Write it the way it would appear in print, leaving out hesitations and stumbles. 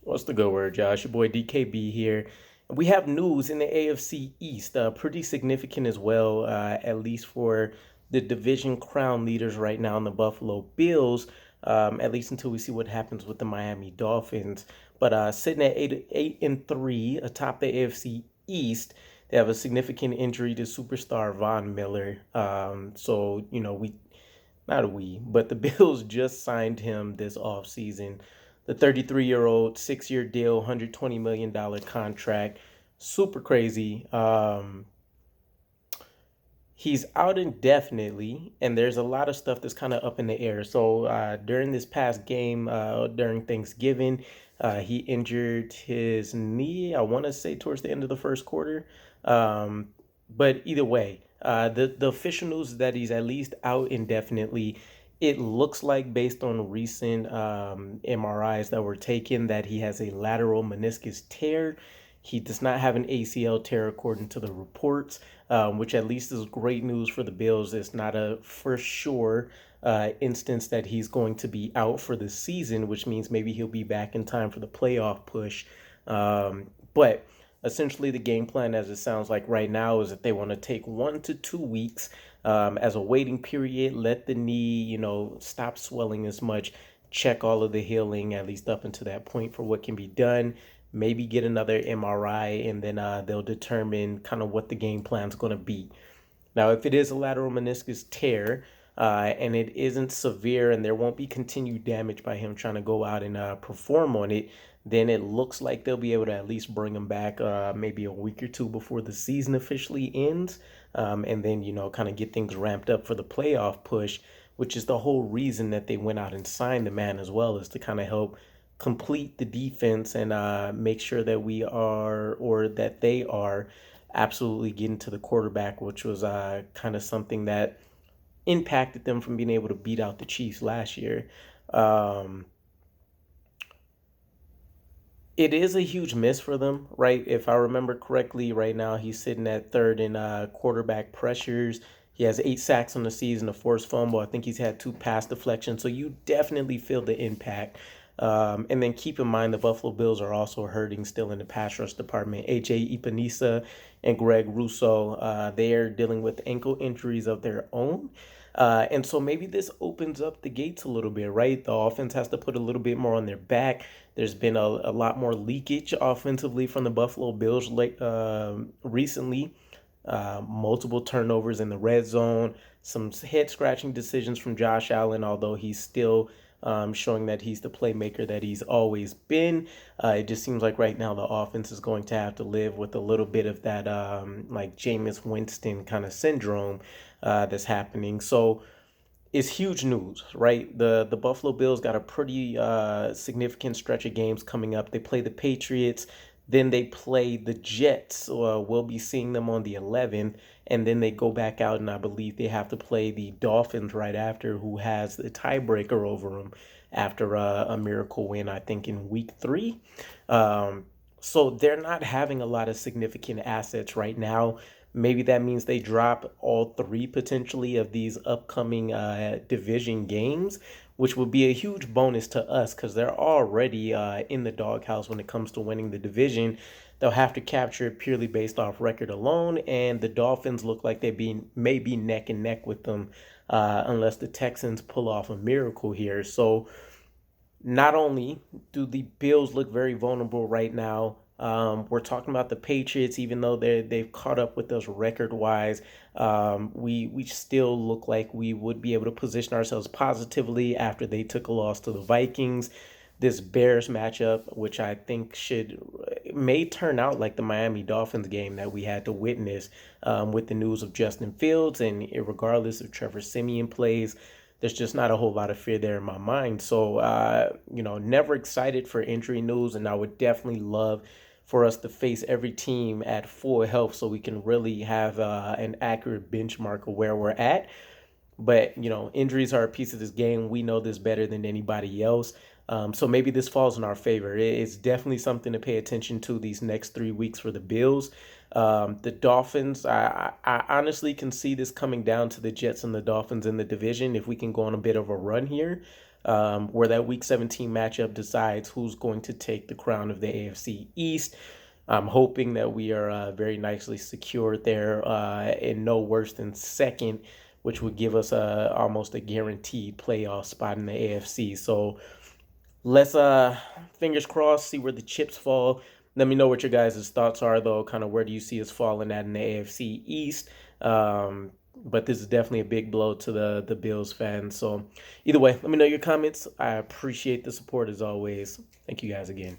What's the good word, Josh? Your boy DKB here. We have news in the AFC East, pretty significant as well, at least for the division crown leaders right now in the Buffalo Bills, at least until we see what happens with the Miami Dolphins. But sitting at 8-3 atop the AFC East, they have a significant injury to superstar Von Miller. But the Bills just signed him this offseason. The 33-year-old, 6-year deal, $120 million contract. Super crazy. He's out indefinitely, and there's a lot of stuff that's kind of up in the air. So during this past game, during Thanksgiving, he injured his knee, I want to say towards the end of the first quarter. Um, but either way, the official news is that he's at least out indefinitely. It looks like, based on recent MRIs that were taken, that he has a lateral meniscus tear. He does not have an ACL tear according to the reports, which at least is great news for the Bills. It's not a for sure instance that he's going to be out for the season, which means maybe he'll be back in time for the playoff push. But essentially, the game plan, as it sounds like right now, is that they want to take 1 to 2 weeks as a waiting period, let the knee, stop swelling as much, check all of the healing, at least up until that point, for what can be done, maybe get another MRI, and then they'll determine kind of what the game plan is going to be. Now, if it is a lateral meniscus tear and it isn't severe and there won't be continued damage by him trying to go out and perform on it, then it looks like they'll be able to at least bring him back maybe a week or two before the season officially ends. And then, kind of get things ramped up for the playoff push, which is the whole reason that they went out and signed the man as well, is to kind of help complete the defense and make sure that we are, or that they are, absolutely getting to the quarterback, which was kind of something that impacted them from being able to beat out the Chiefs last year. Um, it is a huge miss for them, right? If I remember correctly, right now he's sitting at third in quarterback pressures. He has 8 sacks on the season, a forced fumble. I think he's had 2 pass deflections. So you definitely feel the impact. And then keep in mind the Buffalo Bills are also hurting still in the pass rush department. AJ Epinesa and Greg Russo, they are dealing with ankle injuries of their own. And so maybe this opens up the gates a little bit, right? The offense has to put a little bit more on their back. There's been a lot more leakage offensively from the Buffalo Bills recently. Multiple turnovers in the red zone, some head scratching decisions from Josh Allen, although he's still showing that he's the playmaker that he's always been. It just seems like right now the offense is going to have to live with a little bit of that like Jameis Winston kind of syndrome that's happening. So it's huge news, right? The Buffalo Bills got a pretty significant stretch of games coming up. They play the Patriots, then they play the Jets. We'll be seeing them on the 11th, and then they go back out, and I believe they have to play the Dolphins right after, who has the tiebreaker over them after a miracle win, I think, in week 3. So they're not having a lot of significant assets right now. Maybe that means they drop all 3 potentially of these upcoming division games, which would be a huge bonus to us because they're already in the doghouse when it comes to winning the division. They'll have to capture it purely based off record alone, and the Dolphins look like may be neck and neck with them unless the Texans pull off a miracle here. So not only do the Bills look very vulnerable right now, we're talking about the Patriots, even though they've caught up with us record wise. We still look like we would be able to position ourselves positively after they took a loss to the Vikings. This Bears matchup, which I think may turn out like the Miami Dolphins game that we had to witness with the news of Justin Fields, and regardless if Trevor Siemian plays, there's just not a whole lot of fear there in my mind. So, never excited for injury news, and I would definitely love for us to face every team at full health so we can really have an accurate benchmark of where we're at. But, injuries are a piece of this game. We know this better than anybody else. So maybe this falls in our favor. It's definitely something to pay attention to these next 3 weeks for the Bills. The Dolphins, I honestly can see this coming down to the Jets and the Dolphins in the division if we can go on a bit of a run here. where that Week 17 matchup decides who's going to take the crown of the AFC East. I'm hoping that we are very nicely secured there in no worse than second, which would give us almost a guaranteed playoff spot in the AFC. So let's fingers crossed, see where the chips fall. Let me know what your guys' thoughts are, though. Kind of where do you see us falling at in the AFC East? But this is definitely a big blow to the Bills fans. So either way, let me know your comments. I appreciate the support as always. Thank you guys again.